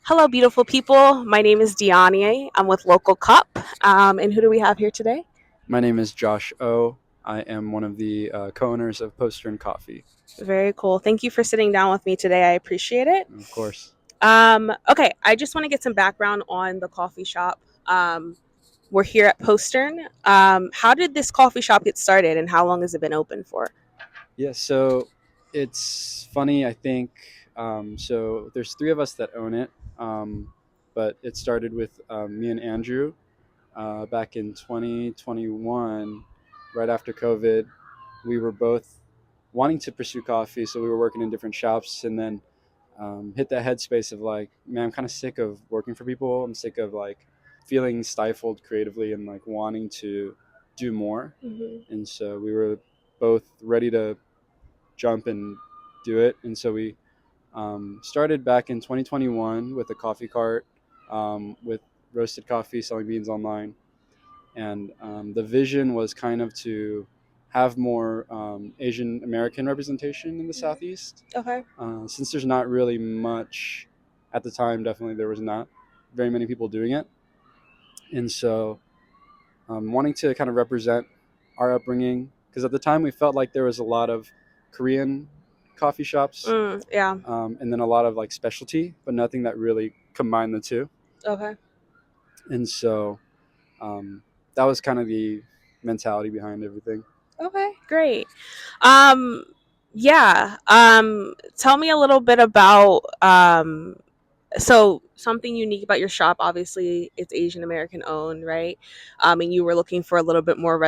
Hello, beautiful people. My name is Diane. I'm with Local Cup. And who do we have here today? My name is Josh O. I am one of the co-owners of Postern Coffee. Very cool. Thank you for sitting down with me today. I appreciate it. Of course. Okay, I just want to get some background on the coffee shop. We're here at Postern. How did this coffee shop get started and how long has it been open for? Yeah, so it's funny, I think. So there's three of us that own it, but it started with me and Andrew back in 2021, right after COVID. We were both wanting to pursue coffee, so we were working in different shops, and then hit that headspace of like, man, I'm kind of sick of working for people. I'm sick of like feeling stifled creatively and like wanting to do more. Hmm. And so we were both ready to jump and do it. And so we started back in 2021 with a coffee cart with roasted coffee, selling beans online. And the vision was kind of to have more Asian American representation in the Southeast. Okay. Since there's not really much at the time, definitely there was not very many people doing it. And so wanting to kind of represent our upbringing, because at the time we felt like there was a lot of Korean coffee shops, Yeah. and then a lot of like specialty, but nothing that really combined the two. Okay. And so that was kind of the mentality behind everything. Okay. Great. Um, yeah. Tell me a little bit about so something unique about your shop. Obviously it's Asian American owned, right? And you were looking for a little bit more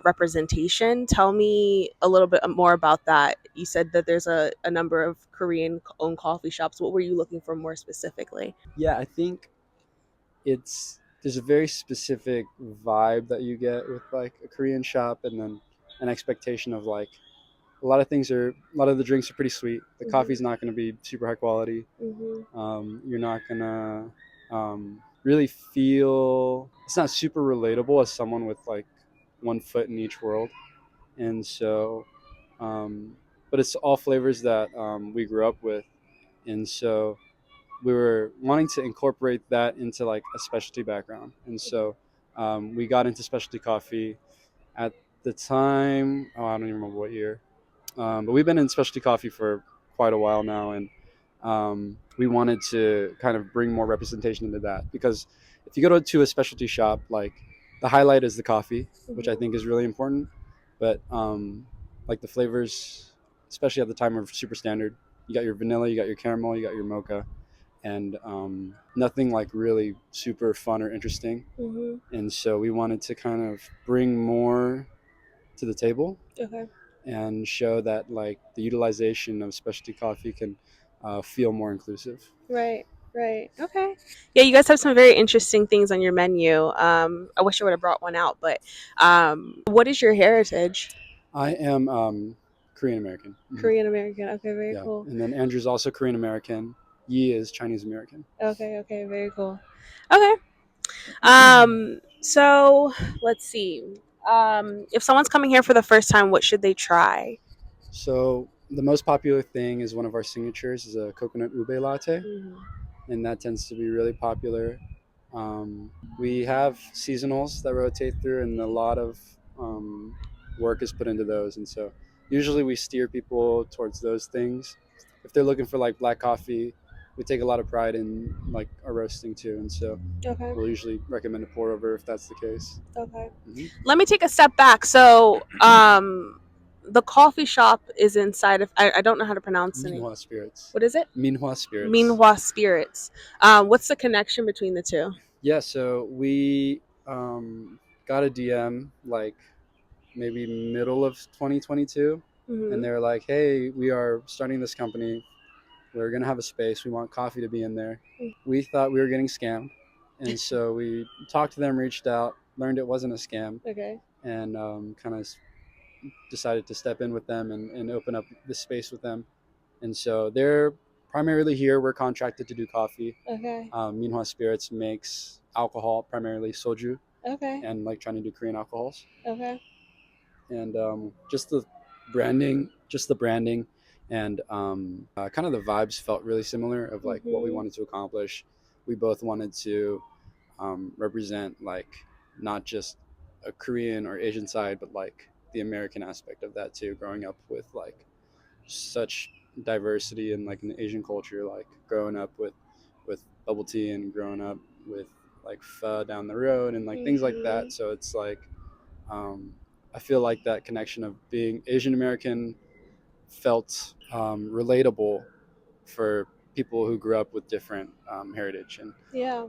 representation. Tell me a little bit more about that. You said that there's a number of Korean owned coffee shops. What were you looking for more specifically? Yeah, I think it's there's a very specific vibe that you get with like a Korean shop, and then an expectation of like a lot of the drinks are pretty sweet. The coffee's Hmm. not going to be super high quality. Hmm. You're not gonna really feel it's not super relatable as someone with like one foot in each world. And so but it's all flavors that we grew up with. And so we were wanting to incorporate that into like a specialty background. And so we got into specialty coffee at the time. Oh, I don't even remember what year. But we've been in specialty coffee for quite a while now, and we wanted to kind of bring more representation into that, because if you go to a specialty shop, like the highlight is the coffee, which I Hmm. think is really important, but like the flavors, especially at the time, are super standard. You got your vanilla, you got your caramel, you got your mocha, and nothing like really super fun or interesting. Hmm. And so we wanted to kind of bring more to the table Okay. and show that like the utilization of specialty coffee can feel more inclusive. Right. Right. Okay. Yeah, you guys have some very interesting things on your menu. I wish I would have brought one out, but what is your heritage? I am Korean American. Hmm. Korean American. Okay, very Yeah, cool. and then Andrew's also Korean American. Yi is Chinese American. Okay, okay, very cool. Okay. So let's see. If someone's coming here for the first time, what should they try? So the most popular thing is one of our signatures is a coconut ube latte, Hmm. and that tends to be really popular. We have seasonals that rotate through, and a lot of work is put into those. And so usually we steer people towards those things. If they're looking for like black coffee, we take a lot of pride in like our roasting too. And so Okay. we'll usually recommend a pour over if that's the case. Okay. Hmm. Let me take a step back. So, the coffee shop is inside of. I don't know how to pronounce the name. Minhua Spirits. What is it? Minhua Spirits. Minhua Spirits. What's the connection between the two? Yeah, so we got a DM like maybe middle of 2022, and Hmm. they're like, hey, we are starting this company. We're going to have a space. We want coffee to be in there. We thought we were getting scammed. And so we talked to them, reached out, learned it wasn't a scam, Okay. and kind of decided to step in with them and open up this space with them. And so they're primarily here. We're contracted to do coffee. Okay. Minhua Spirits makes alcohol, primarily soju, Okay. and like trying to do Korean alcohols. Okay. And just the branding, and kind of the vibes felt really similar of like what we Hmm. wanted to accomplish. we both wanted to represent like not just a Korean or Asian side, but like the American aspect of that too. Growing up with like such diversity in like an Asian culture, like growing up with bubble tea and growing up with like pho down the road and like things like that. Mhm. So it's like um, I feel like that connection of being Asian American felt relatable for people who grew up with different heritage and Yeah.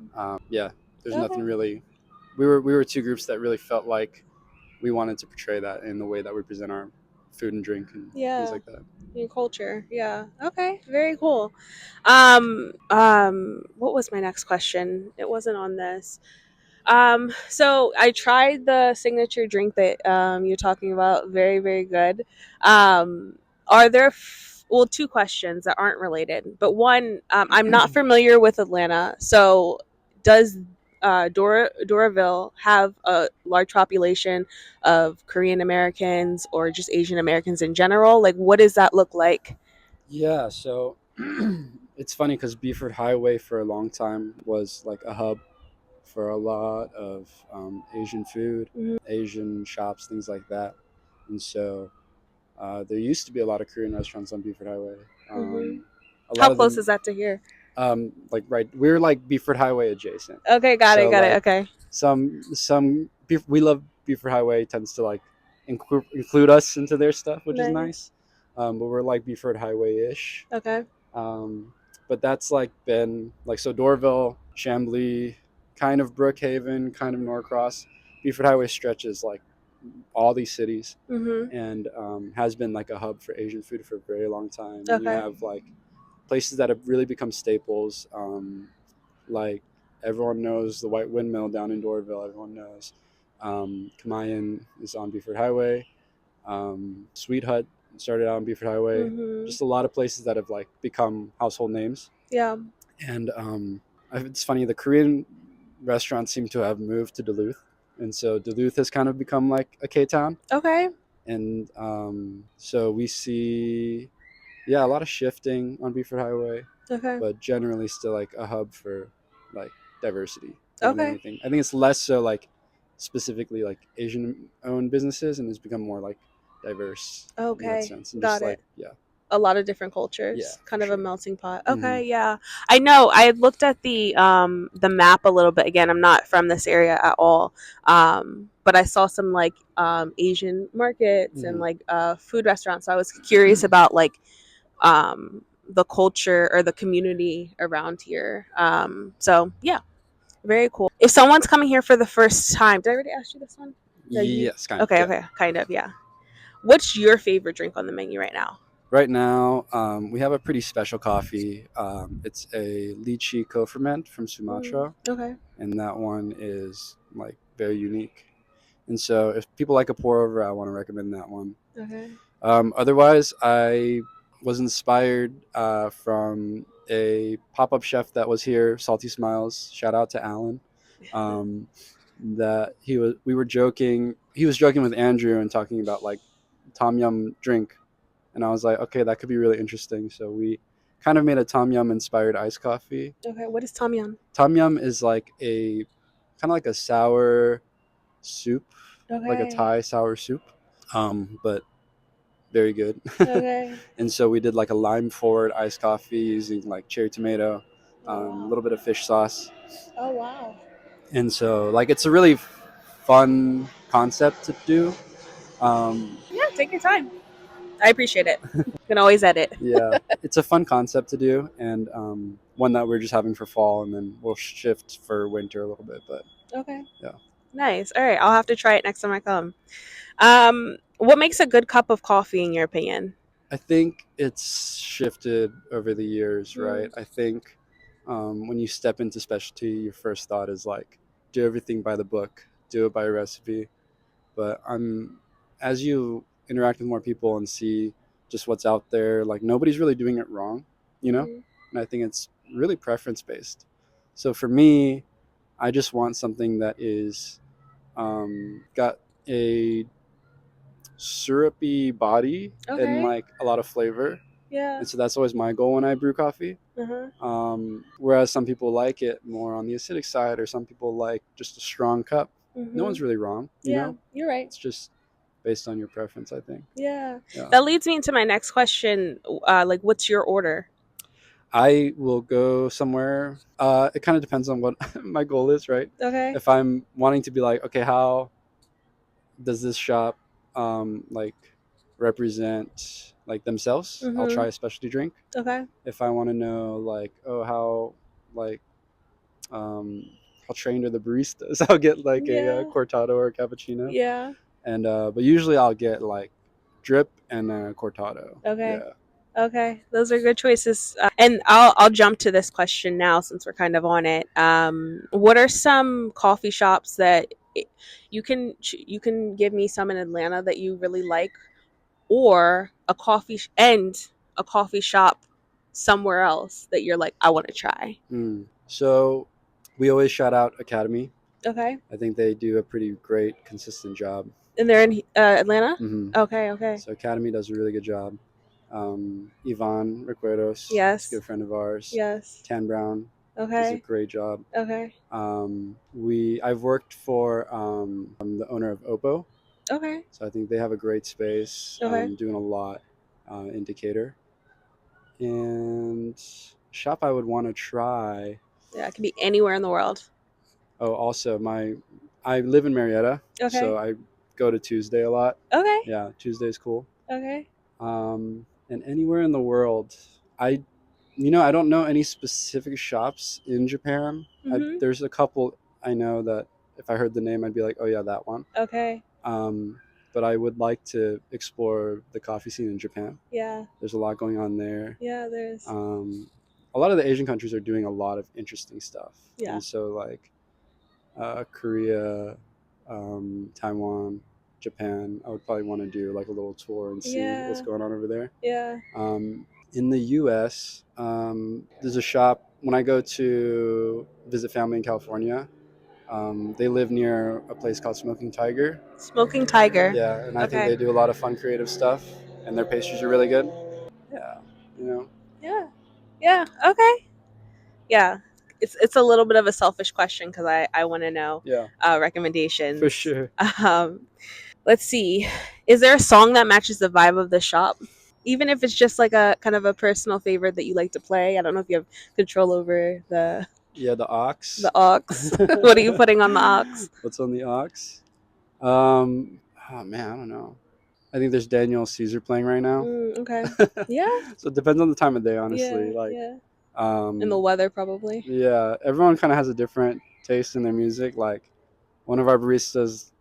yeah, there's nothing Okay. really. We were two groups that really felt like we wanted to portray that in the way that we present our food and drink and things Yeah. like that. Your culture. Yeah. Okay. Very cool. What was my next question? It wasn't on this. So I tried the signature drink that you're talking about. Very, very good. Are there well, two questions that aren't related, but one, I'm not familiar with Atlanta. So does Doraville have a large population of Korean Americans or just Asian Americans in general? Like, what does that look like? Yeah, so it's funny because Beeford Highway for a long time was like a hub for a lot of Asian food, Mhm. Asian shops, things like that. And so there used to be a lot of Korean restaurants on Beeford Highway. Mhm. A How lot of close them, is that to here? like right, we're like Beeford Highway adjacent. Okay, got it, So got it. like Okay, we love Beeford Highway tends to like include us into their stuff, which is nice. nice. But we're like Beeford Highway ish. Okay. Um, but that's like been like so Dorville, Chambly, kind of Brookhaven, kind of Norcross. Beeford Highway stretches like all these cities Mhm. and has been like a hub for Asian food for a very long time. And you Okay. have like places that have really become staples. Like everyone knows the White Windmill down in Dorville. Everyone knows Kamayan is on Beeford Highway. Sweet Hut started out on Beeford Highway. Mhm. Just a lot of places that have like become household names. Yeah. And it's funny, the Korean restaurants seem to have moved to Duluth, and so Duluth has kind of become like a K town. Okay. And so we see, yeah, a lot of shifting on Beeford Highway, Okay. but generally still like a hub for like diversity more than Okay. anything. I think it's less so like specifically like Asian owned businesses and it's become more like diverse in that Okay. sense. And just Got like, it. yeah, A lot of different yeah, cultures, for kind of a sure. melting pot. Hmm. Okay, yeah. I know. I had looked at the map a little bit. Again, I'm not from this area at all. But I saw some like Asian markets and Hmm. like food restaurants. So I was curious about like the culture or the community around here. So yeah, very cool. If someone's coming here for the first time, did I already ask you this one? No, you. Yes, kind of, Okay, yeah. okay, kind of, yeah. What's your favorite drink on the menu right now? Right now, we have a pretty special coffee. It's a lychee co-ferment from Mm, Sumatra, okay. and that one is like very unique. And so, if people like a pour over, I want to recommend that one. Okay. Otherwise, I was inspired from a pop-up chef that was here, Salty Smiles. Shout out to Alan. Um, that we were joking. He was joking with Andrew and talking about like tom yum drink, and I was like, okay, that could be really interesting. So we kind of made a tom yum inspired iced coffee. Okay. What is Tom Yum? Tom yum is like a kind of like a sour soup, like a Okay. Thai sour soup, but very good. Okay. And so we did like a lime forward iced coffee using like cherry tomato, Oh a wow. little bit of fish sauce, Oh wow. and so like it's a really fun concept to do. Um, Yeah, take your time. I appreciate it. You can always edit. yeah, it's a fun concept to do, and one that we're just having for fall, and then we'll shift for winter a little bit. But Okay. yeah, Nice. All right. I'll have to try it next time I come. What makes a good cup of coffee in your opinion? I think it's shifted over the years, Mm, right? I think when you step into specialty, your first thought is like do everything by the book, do it by recipe. But as you interact with more people and see just what's out there, like nobody's really doing it wrong, you know? mm, And I think it's really preference based. So for me, I just want something that is got a syrupy body and okay. like a lot of flavor. Yeah. And so that's always my goal when I brew coffee. Uh-huh. Whereas some people like it more on the acidic side, or some people like just a strong cup. No Mhm. one's really wrong, you Yeah, know? you're right. It's just based on your preference, I think. Yeah. Yeah. That leads me into my next question. Like, what's your order? I will go somewhere. It kind of depends on what my goal is, right? Okay. If I'm wanting to be like, okay, how does this shop like represent like themselves? I'll try Mhm. a specialty drink. Okay. If I want to know like, oh, how like um, how trained are the baristas? I'll get like a, Yeah. cortado or a cappuccino, Yeah. and but usually I'll get like drip and a cortado. Okay. Yeah. Okay, those are good choices. And I'll jump to this question now since we're kind of on it. What are some coffee shops that you can give me some in Atlanta that you really like, or a coffee shop somewhere else that you're like I want to try. So we always shout out Academy. Okay, I think they do a pretty great, consistent job. and they're in Atlanta. hmm Okay, okay. So Academy does a really good job. Ivan Recuerdos is a Yes, good friend of ours. yes. Tan Brown does a Okay, great job. okay, I've worked for the owner of Oppo, okay, so I think they have a great space, okay. doing a lot in Decatur. And shop I would want to try. Yeah, it could be anywhere in the world. Oh, also I live in Marietta, so Okay, I go to Tuesday a lot. okay, Yeah, Tuesday's cool. okay. And anywhere in the world, I, I don't know any specific shops in Japan. Mhm. There's a couple I know that if I heard the name, I'd be like, oh yeah, that one. Okay. Um, but I would like to explore the coffee scene in Japan. Yeah. There's a lot going on there. Yeah, there's. A lot of the Asian countries are doing a lot of interesting stuff, Yeah. and so like Korea, Taiwan, Japan. I would probably want to do like a little tour and see what's Yeah. going on over there. Yeah. In the U.S., there's a shop when I go to visit family in California. They live near a place called Smoking Tiger. Smoking Tiger. Yeah, and I think Okay. they do a lot of fun, creative stuff, and their pastries are really good. Yeah, you know. Yeah. Yeah. Okay. Yeah. It's a little bit of a selfish question because I want to know Yeah, for recommendations. sure. Um, let's see. Is there a song that matches the vibe of the shop? Even if it's just like a kind of a personal favorite that you like to play. I don't know if you have control over Yeah, the the ox. aux. What are you putting on the aux? What's on the ox? Oh man, I don't know. I think there's Daniel Caesar playing right now. Okay. Yeah. So it depends on the time of day, Yeah. honestly. Like, Yeah. And the um, weather probably. yeah, everyone kind of has a different taste in their music. Like, one of our baristas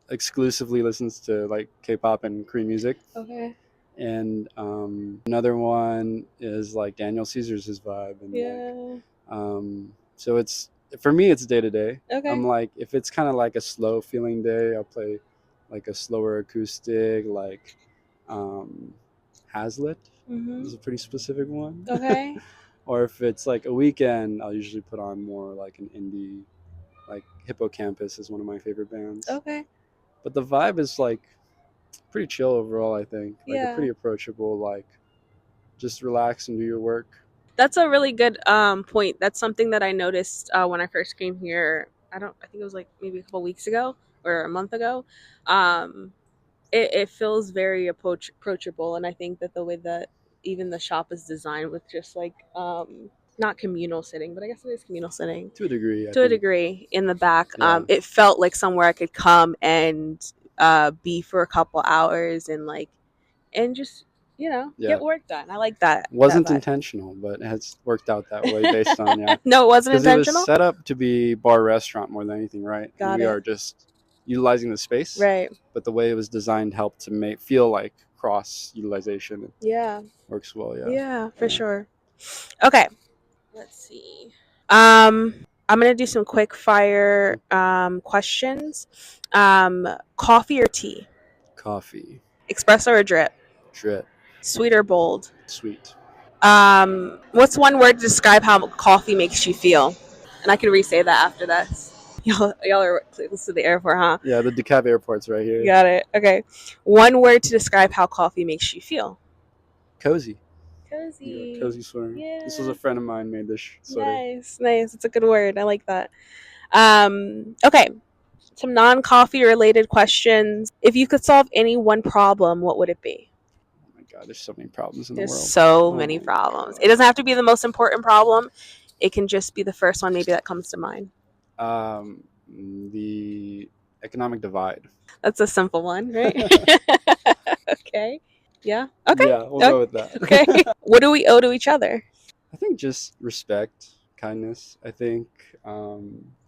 exclusively listens to like K-pop and Korean music, Okay. and another one is like Daniel Caesar's his vibe, and like, Yeah. so it's for me, it's day to day. I'm Okay. like, if it's kind of like a slow feeling day, I'll play like a slower acoustic, like um, Hazlitt is Mhm. a pretty specific one. Okay. Or if it's like a weekend, I'll usually put on more like an indie, like Hippocampus is one of my favorite bands. Okay. But the vibe is like pretty chill overall, I think. Like a Yeah. pretty approachable, like just relax and do your work. That's a really good point. That's something that I noticed when I first came here. I think it was like maybe a couple weeks ago or a month ago. Um, it feels very approachable, and I think that the way that even the shop is designed with just like not communal sitting, but I guess it is communal sitting To a degree, I to a think. degree in the back. Yeah. It felt like somewhere I could come and be for a couple hours and like and just Yeah. get work done. I like that Wasn't vibe. intentional, but it has worked out that way based on, yeah. No, it wasn't Because it was intentional. set up to be bar restaurant more than anything, right? And Got we are it. just utilizing the space, Right. but the way it was designed helped to make feel like cross utilization. It Yeah. works well, yeah. Yeah, for Yeah. sure. Okay. Let's see. I'm gonna do some quick fire questions. Coffee or tea? Coffee, Espresso or drip? drip, Sweet or bold? sweet. What's one word to describe how coffee makes you feel? And I can re-say that after this. Y'all are close to the airport, huh? Yeah, the DeKalb Airport's right You here. got it. Okay. One word to describe how coffee makes you feel. Cozy. Yeah, Cozy. cozy sweater. This was Yeah. a friend of mine made this sweater. Nice. Nice. It's a good word. I like that. Okay. Some non coffee related questions. If you could solve any one problem, what would it be? Oh my god, there's so many problems in the There's world. so Oh many my problems. It god. doesn't have to be the most important problem. It can just be the first one maybe that comes to mind. The economic divide. That's a simple one, right? Okay. Yeah. Okay. Yeah, we'll Okay. go with that. Okay. What do we owe to each other? I think just respect, kindness. I think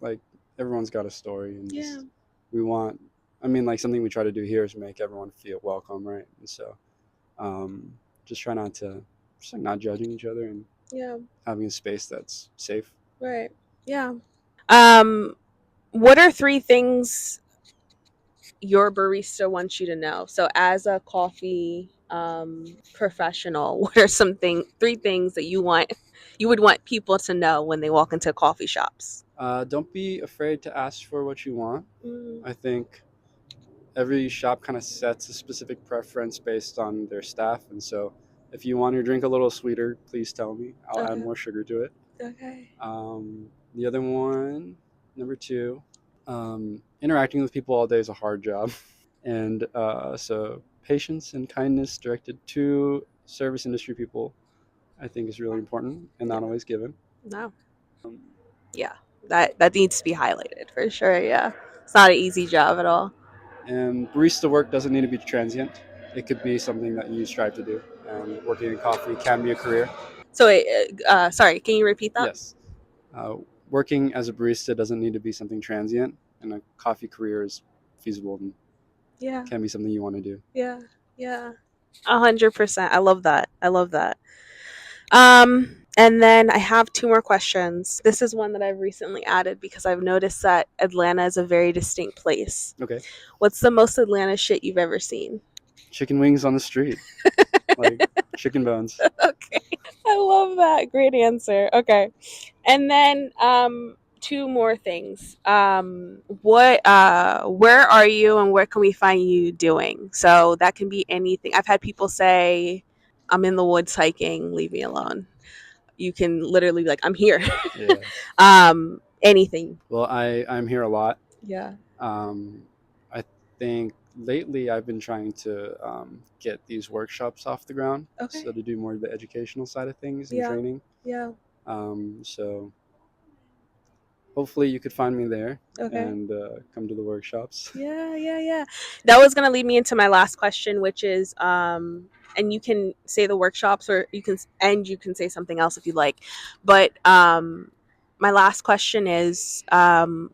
like everyone's got a story, and Yeah. just we want. I mean, like something we try to do here is make everyone feel welcome, right? And so just try not to just like not judging each other and Yeah. having a space that's safe. Right. Yeah. Um, what are three things your barista wants you to know? So, as a coffee professional, what are three things that you would want people to know when they walk into coffee shops? Don't be afraid to ask for what you want. Mm, I think every shop kind of sets a specific preference based on their staff, and so if you want your drink a little sweeter, please tell me. I'll add okay. more sugar to it. Okay. The other one, number two, interacting with people all day is a hard job, and so patience and kindness directed to service industry people, I think, is really important and Yeah. not always given. No. Um, Yeah. That needs to be highlighted for sure. Yeah. It's not an easy job at all. and barista work doesn't need to be transient. It could be something that you strive to do, and working in coffee can be a career. So, sorry. Can you repeat that? Yes, uh, working as a barista doesn't need to be something transient, and a coffee career is feasible and Yeah. can be something you want to do. Yeah. Yeah. 100%. I love that. I love that. And then I have two more questions. This is one that I've recently added because I've noticed that Atlanta is a very distinct place. Okay, What's the most Atlanta shit you've ever seen? chicken wings on the street, like chicken bones. Okay. I love that. Great answer. Okay. And then two more things. What where are you and where can we find you doing? So that can be anything. I've had people say I'm in the woods hiking, leave me alone. You can literally be like I'm here. Yeah. Anything. Well, I'm here a lot. Yeah. Um, I think lately I've been trying to get these workshops off the ground, so Okay. to do more of the educational side of things and Yeah. training. Yeah. So hopefully you could find me there Okay. and come to the workshops. Yeah, yeah, yeah. That was gonna lead me into my last question, which is, and you can say the workshops, or you can say something else if you like. But my last question is,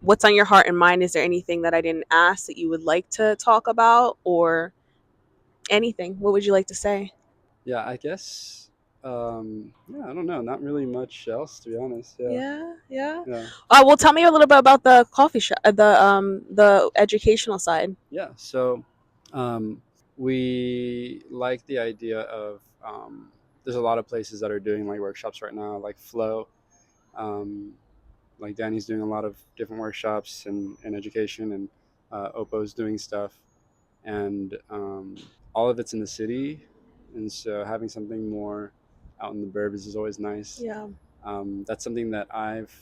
what's on your heart and mind? Is there anything that I didn't ask that you would like to talk about, or anything? What would you like to say? Yeah, I guess. Yeah, I don't know. Not really much else, to be honest. Yeah, Yeah, yeah. yeah, Well, tell me a little bit about the coffee shop, the educational side. yeah. So, um, we like the idea of. There's a lot of places that are doing like workshops right now, like Flow. Um, like Danny's doing a lot of different workshops and education, and Oppo's doing stuff, and all of it's in the city, and so having something more out in the burbs is always nice. Yeah, That's something that I've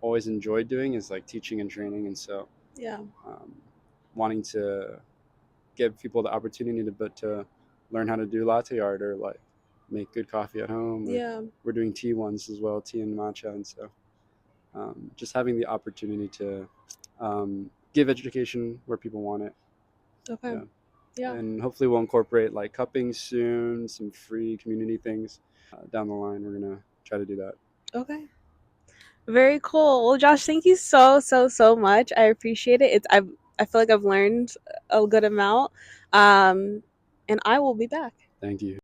always enjoyed doing is like teaching and training, and so yeah, um, wanting to give people the opportunity to learn how to do latte art or like make good coffee at home, or yeah. we're doing tea ones as well, tea and matcha, and so just having the opportunity to give education where people want it. Okay. Yeah, Yeah. and hopefully we'll incorporate like cupping soon, some free community things down the line. We're gonna try to do that. Okay. Very cool. Well, Josh, thank you so much. I appreciate it. I feel like I've learned a good amount. Um, and I will be back. Thank you.